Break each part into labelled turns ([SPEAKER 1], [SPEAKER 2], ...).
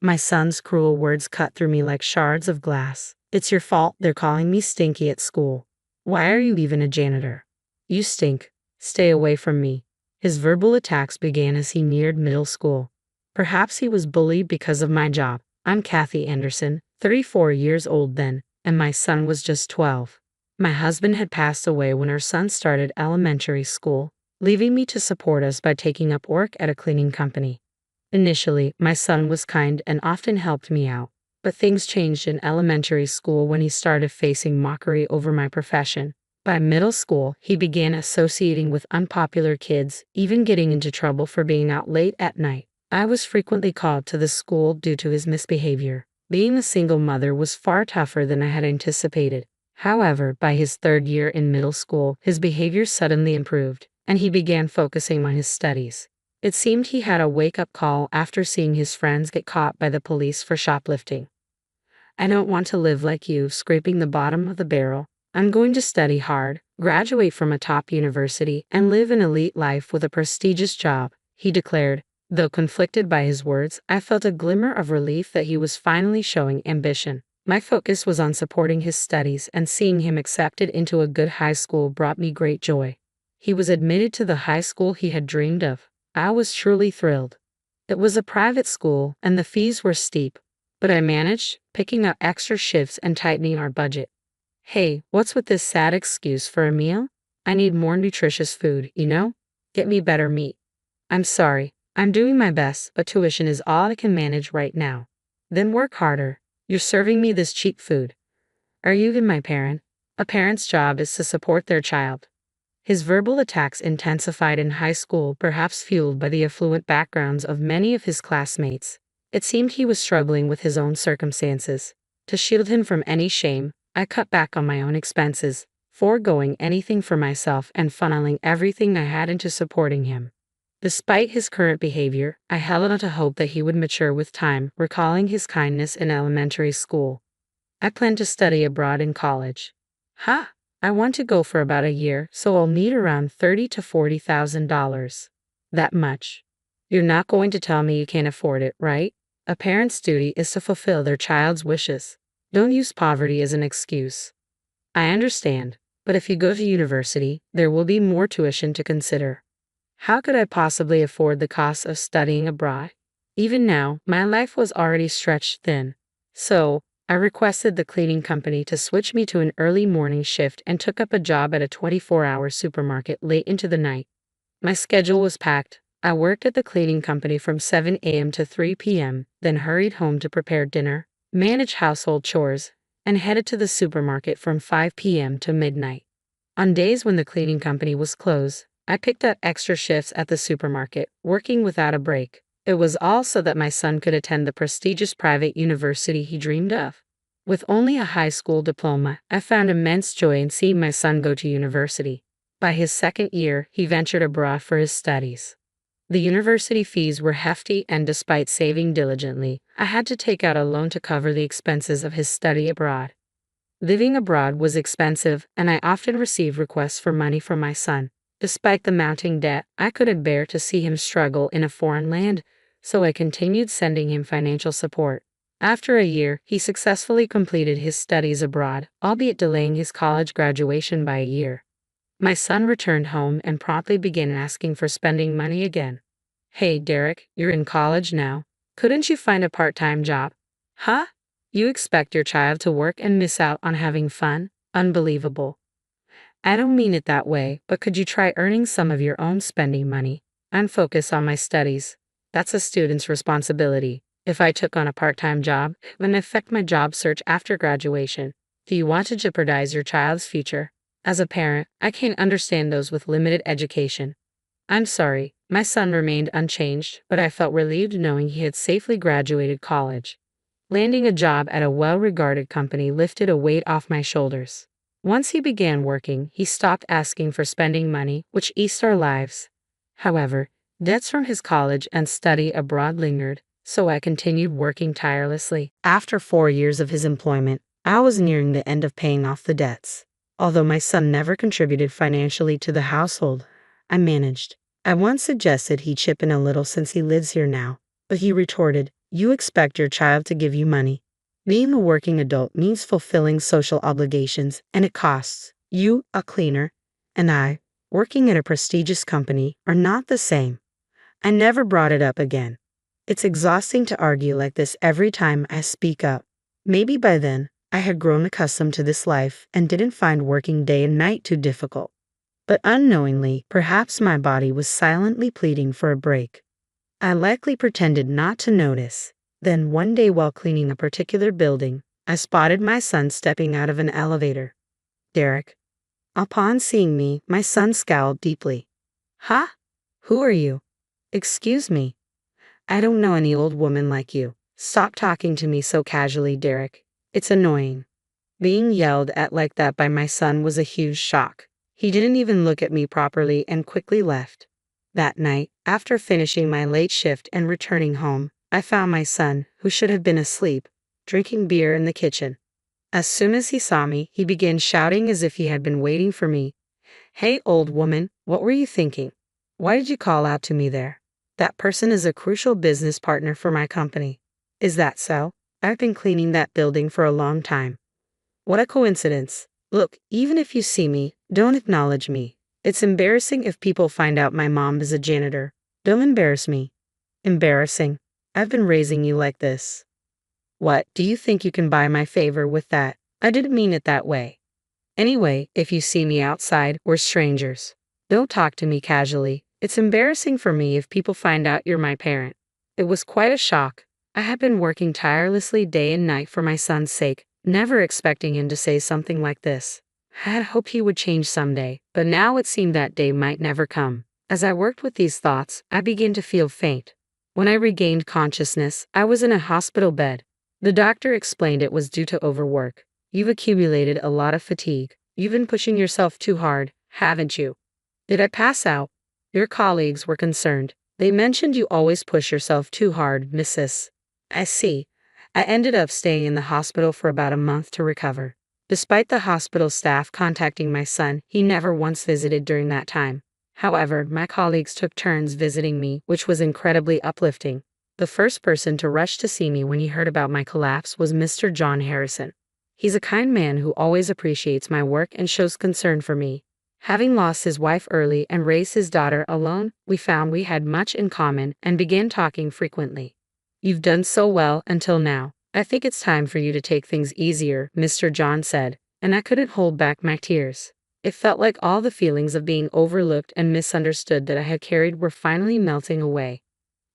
[SPEAKER 1] My son's cruel words cut through me like shards of glass. It's your fault they're calling me stinky at school. Why are you even a janitor? You stink. Stay away from me. His verbal attacks began as he neared middle school. Perhaps he was bullied because of my job. I'm Kathy Anderson, 34 years old then, and my son was just 12. My husband had passed away when our son started elementary school, leaving me to support us by taking up work at a cleaning company. Initially, my son was kind and often helped me out, but things changed in elementary school when he started facing mockery over my profession. By middle school, he began associating with unpopular kids, even getting into trouble for being out late at night. I was frequently called to the school due to his misbehavior. Being a single mother was far tougher than I had anticipated. However, by his third year in middle school, his behavior suddenly improved, and he began focusing on his studies. It seemed he had a wake-up call after seeing his friends get caught by the police for shoplifting. I don't want to live like you, scraping the bottom of the barrel. I'm going to study hard, graduate from a top university, and live an elite life with a prestigious job, he declared. Though conflicted by his words, I felt a glimmer of relief that he was finally showing ambition. My focus was on supporting his studies, and seeing him accepted into a good high school brought me great joy. He was admitted to the high school he had dreamed of. I was truly thrilled. It was a private school, and the fees were steep, but I managed, picking up extra shifts and tightening our budget. Hey, what's with this sad excuse for a meal? I need more nutritious food, you know? Get me better meat. I'm sorry, I'm doing my best, but tuition is all I can manage right now. Then work harder. You're serving me this cheap food. Are you even my parent? A parent's job is to support their child. His verbal attacks intensified in high school, perhaps fueled by the affluent backgrounds of many of his classmates. It seemed he was struggling with his own circumstances. To shield him from any shame, I cut back on my own expenses, foregoing anything for myself and funneling everything I had into supporting him. Despite his current behavior, I held on to hope that he would mature with time, recalling his kindness in elementary school. I plan to study abroad in college. I want to go for about a year, so I'll need around $30,000 to $40,000. That much. You're not going to tell me you can't afford it, right? A parent's duty is to fulfill their child's wishes. Don't use poverty as an excuse. I understand, but if you go to university, there will be more tuition to consider. How could I possibly afford the cost of studying abroad? Even now, my life was already stretched thin. So, I requested the cleaning company to switch me to an early morning shift and took up a job at a 24-hour supermarket late into the night. My schedule was packed. I worked at the cleaning company from 7 a.m. to 3 p.m., then hurried home to prepare dinner, manage household chores, and headed to the supermarket from 5 p.m. to midnight. On days when the cleaning company was closed, I picked up extra shifts at the supermarket, working without a break. It was all so that my son could attend the prestigious private university he dreamed of. With only a high school diploma, I found immense joy in seeing my son go to university. By his second year, he ventured abroad for his studies. The university fees were hefty, and despite saving diligently, I had to take out a loan to cover the expenses of his study abroad. Living abroad was expensive, and I often received requests for money from my son. Despite the mounting debt, I couldn't bear to see him struggle in a foreign land, so I continued sending him financial support. After a year, he successfully completed his studies abroad, albeit delaying his college graduation by a year. My son returned home and promptly began asking for spending money again. Hey, Derek, you're in college now. Couldn't you find a part-time job? You expect your child to work and miss out on having fun? Unbelievable. I don't mean it that way, but could you try earning some of your own spending money? I'm focused on my studies. That's a student's responsibility. If I took on a part-time job, it would affect my job search after graduation. Do you want to jeopardize your child's future? As a parent, I can't understand those with limited education. I'm sorry, my son remained unchanged, but I felt relieved knowing he had safely graduated college. Landing a job at a well-regarded company lifted a weight off my shoulders. Once he began working, he stopped asking for spending money, which eased our lives. However, debts from his college and study abroad lingered, so I continued working tirelessly. After 4 years of his employment, I was nearing the end of paying off the debts. Although my son never contributed financially to the household, I managed. I once suggested he chip in a little since he lives here now, but he retorted, You expect your child to give you money. Being a working adult means fulfilling social obligations, and it costs. You, a cleaner, and I, working at a prestigious company, are not the same. I never brought it up again. It's exhausting to argue like this every time I speak up. Maybe by then, I had grown accustomed to this life and didn't find working day and night too difficult. But unknowingly, perhaps my body was silently pleading for a break. I likely pretended not to notice. Then one day while cleaning a particular building, I spotted my son stepping out of an elevator. Derek. Upon seeing me, my son scowled deeply. Huh? Who are you? Excuse me. I don't know any old woman like you. Stop talking to me so casually, Derek. It's annoying. Being yelled at like that by my son was a huge shock. He didn't even look at me properly and quickly left. That night, after finishing my late shift and returning home, I found my son, who should have been asleep, drinking beer in the kitchen. As soon as he saw me, he began shouting as if he had been waiting for me. Hey, old woman, what were you thinking? Why did you call out to me there? That person is a crucial business partner for my company. Is that so? I've been cleaning that building for a long time. What a coincidence. Look, even if you see me, don't acknowledge me. It's embarrassing if people find out my mom is a janitor. Don't embarrass me. Embarrassing. I've been raising you like this. What, do you think you can buy my favor with that? I didn't mean it that way. Anyway, if you see me outside, we're strangers. Don't talk to me casually. It's embarrassing for me if people find out you're my parent. It was quite a shock. I had been working tirelessly day and night for my son's sake, never expecting him to say something like this. I had hoped he would change someday, but now it seemed that day might never come. As I worked with these thoughts, I began to feel faint. When I regained consciousness, I was in a hospital bed. The doctor explained it was due to overwork. You've accumulated a lot of fatigue. You've been pushing yourself too hard, haven't you? Did I pass out? Your colleagues were concerned. They mentioned you always push yourself too hard, Mrs. I see. I ended up staying in the hospital for about a month to recover. Despite the hospital staff contacting my son, he never once visited during that time. However, my colleagues took turns visiting me, which was incredibly uplifting. The first person to rush to see me when he heard about my collapse was Mr. John Harrison. He's a kind man who always appreciates my work and shows concern for me. Having lost his wife early and raised his daughter alone, we found we had much in common and began talking frequently. You've done so well until now. I think it's time for you to take things easier, Mr. John said, and I couldn't hold back my tears. It felt like all the feelings of being overlooked and misunderstood that I had carried were finally melting away.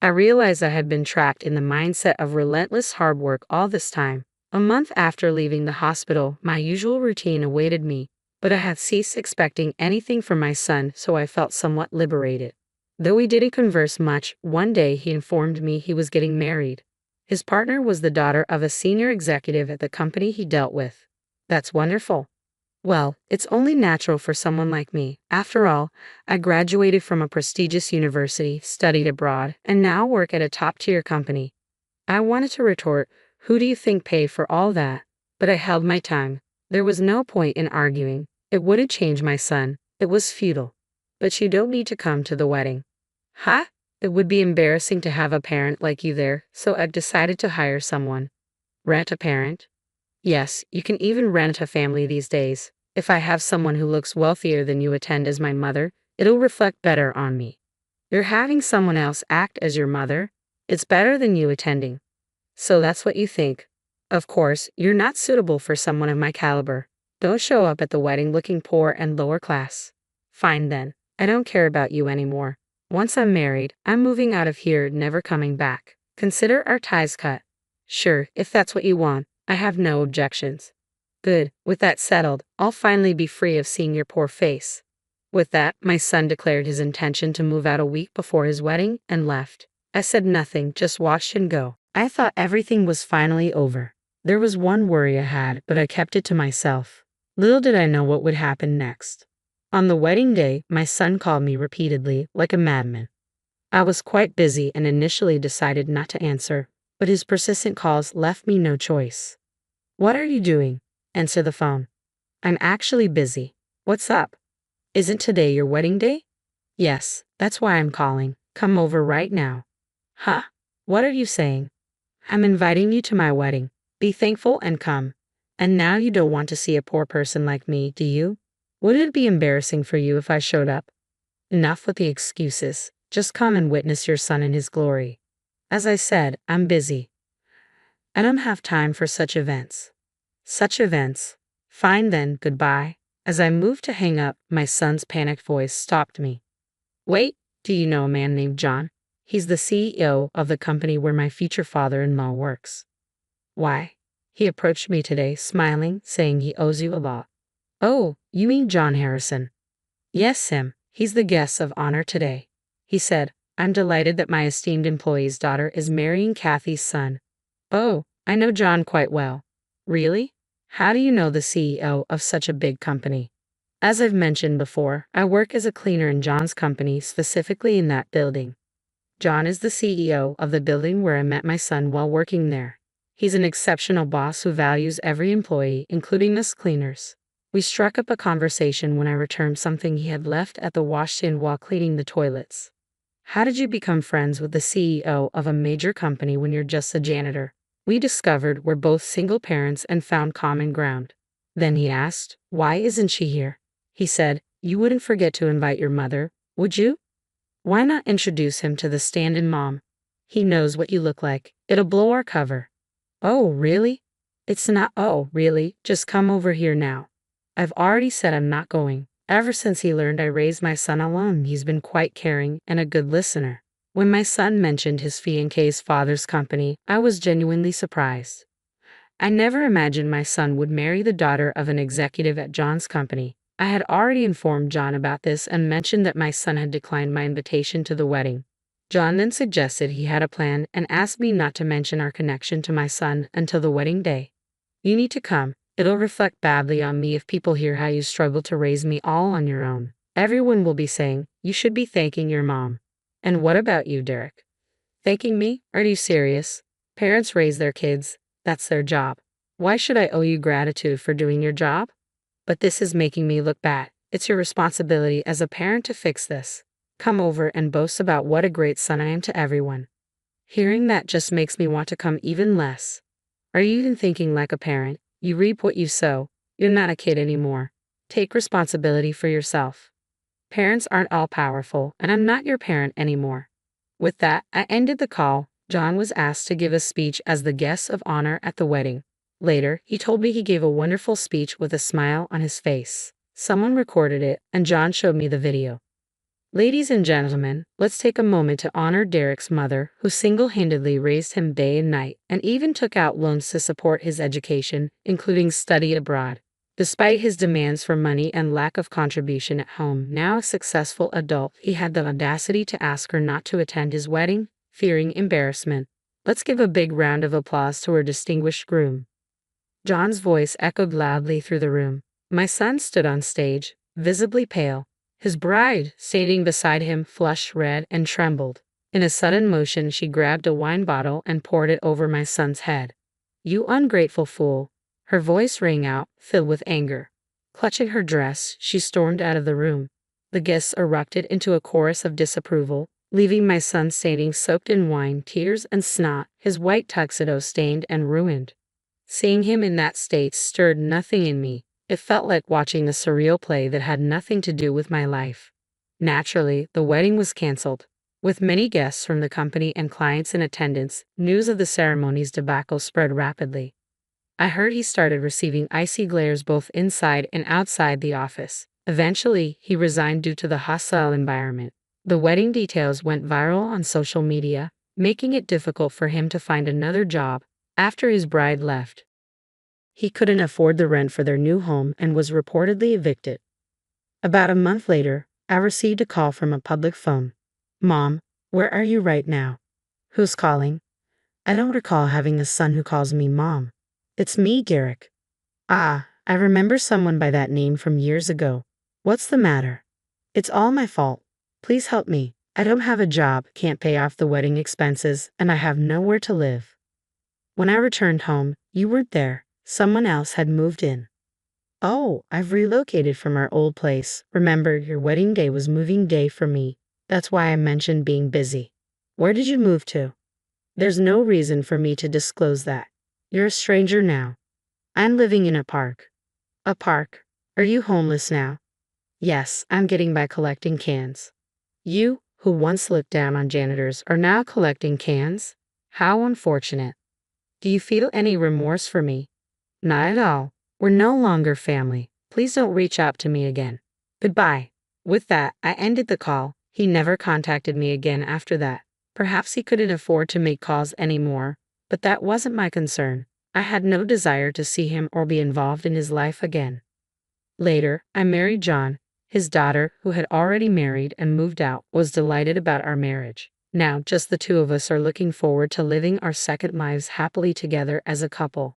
[SPEAKER 1] I realized I had been trapped in the mindset of relentless hard work all this time. A month after leaving the hospital, my usual routine awaited me, but I had ceased expecting anything from my son, so I felt somewhat liberated. Though we didn't converse much, one day he informed me he was getting married. His partner was the daughter of a senior executive at the company he dealt with. That's wonderful. Well, it's only natural for someone like me. After all, I graduated from a prestigious university, studied abroad, and now work at a top-tier company. I wanted to retort, who do you think paid for all that? But I held my tongue. There was no point in arguing. It wouldn't change my son. It was futile. But you don't need to come to the wedding. Huh? It would be embarrassing to have a parent like you there, so I've decided to hire someone. Rent a parent? Yes, you can even rent a family these days. If I have someone who looks wealthier than you attend as my mother, it'll reflect better on me. You're having someone else act as your mother? It's better than you attending. So that's what you think. Of course, you're not suitable for someone of my caliber. Don't show up at the wedding looking poor and lower class. Fine then, I don't care about you anymore. Once I'm married, I'm moving out of here, never coming back. Consider our ties cut. Sure, if that's what you want, I have no objections. Good, with that settled, I'll finally be free of seeing your poor face. With that, my son declared his intention to move out a week before his wedding and left. I said nothing, just watched him go. I thought everything was finally over. There was one worry I had, but I kept it to myself. Little did I know what would happen next. On the wedding day, my son called me repeatedly, like a madman. I was quite busy and initially decided not to answer, but his persistent calls left me no choice. What are you doing? Answer the phone. I'm actually busy. What's up? Isn't today your wedding day? Yes, that's why I'm calling. Come over right now. Huh? What are you saying? I'm inviting you to my wedding. Be thankful and come. And now you don't want to see a poor person like me, do you? Would it be embarrassing for you if I showed up? Enough with the excuses. Just come and witness your son in his glory. As I said, I'm busy. I don't have time for such events. Such events. Fine then, goodbye. As I moved to hang up, my son's panicked voice stopped me. Wait, do you know a man named John? He's the CEO of the company where my future father-in-law works. Why? He approached me today, smiling, saying he owes you a lot. Oh, you mean John Harrison? Yes, him. He's the guest of honor today. He said, I'm delighted that my esteemed employee's daughter is marrying Kathy's son. Oh, I know John quite well. Really? How do you know the CEO of such a big company? As I've mentioned before, I work as a cleaner in John's company, specifically in that building. John is the CEO of the building where I met my son while working there. He's an exceptional boss who values every employee, including us cleaners. We struck up a conversation when I returned something he had left at the washstand while cleaning the toilets. How did you become friends with the CEO of a major company when you're just a janitor? We discovered we're both single parents and found common ground. Then he asked, why isn't she here? He said, you wouldn't forget to invite your mother, would you? Why not introduce him to the stand-in mom? He knows what you look like. It'll blow our cover. Oh, really? It's not, oh, really, just come over here now. I've already said I'm not going. Ever since he learned I raised my son alone, he's been quite caring and a good listener. When my son mentioned his fiancé's father's company, I was genuinely surprised. I never imagined my son would marry the daughter of an executive at John's company. I had already informed John about this and mentioned that my son had declined my invitation to the wedding. John then suggested he had a plan and asked me not to mention our connection to my son until the wedding day. You need to come. It'll reflect badly on me if people hear how you struggled to raise me all on your own. Everyone will be saying, you should be thanking your mom. And what about you, Derek? Thanking me? Are you serious? Parents raise their kids. That's their job. Why should I owe you gratitude for doing your job? But this is making me look bad. It's your responsibility as a parent to fix this. Come over and boast about what a great son I am to everyone. Hearing that just makes me want to come even less. Are you even thinking like a parent? You reap what you sow. You're not a kid anymore. Take responsibility for yourself. Parents aren't all powerful, and I'm not your parent anymore. With that, I ended the call. John was asked to give a speech as the guest of honor at the wedding. Later, he told me he gave a wonderful speech with a smile on his face. Someone recorded it, and John showed me the video. Ladies and gentlemen, let's take a moment to honor Derek's mother, who single-handedly raised him day and night, and even took out loans to support his education, including study abroad. Despite his demands for money and lack of contribution at home, now a successful adult, he had the audacity to ask her not to attend his wedding, fearing embarrassment. Let's give a big round of applause to our distinguished groom. John's voice echoed loudly through the room. My son stood on stage, visibly pale. His bride, standing beside him, flushed red and trembled. In a sudden motion, she grabbed a wine bottle and poured it over my son's head. You ungrateful fool. Her voice rang out, filled with anger. Clutching her dress, she stormed out of the room. The guests erupted into a chorus of disapproval, leaving my son standing soaked in wine, tears, and snot, his white tuxedo stained and ruined. Seeing him in that state stirred nothing in me. It felt like watching a surreal play that had nothing to do with my life. Naturally, the wedding was canceled. With many guests from the company and clients in attendance, news of the ceremony's debacle spread rapidly. I heard he started receiving icy glares both inside and outside the office. Eventually, he resigned due to the hostile environment. The wedding details went viral on social media, making it difficult for him to find another job after his bride left. He couldn't afford the rent for their new home and was reportedly evicted. About a month later, I received a call from a public phone. Mom, where are you right now? Who's calling? I don't recall having a son who calls me Mom. It's me, Garrick. Ah, I remember someone by that name from years ago. What's the matter? It's all my fault. Please help me. I don't have a job, can't pay off the wedding expenses, and I have nowhere to live. When I returned home, you weren't there. Someone else had moved in. Oh, I've relocated from our old place. Remember, your wedding day was moving day for me. That's why I mentioned being busy. Where did you move to? There's no reason for me to disclose that. You're a stranger now. I'm living in a park. A park? Are you homeless now? Yes, I'm getting by collecting cans. You, who once looked down on janitors, are now collecting cans? How unfortunate. Do you feel any remorse for me? Not at all. We're no longer family. Please don't reach out to me again. Goodbye. With that, I ended the call. He never contacted me again after that. Perhaps he couldn't afford to make calls anymore, but that wasn't my concern. I had no desire to see him or be involved in his life again. Later, I married John. His daughter, who had already married and moved out, was delighted about our marriage. Now, just the two of us are looking forward to living our second lives happily together as a couple.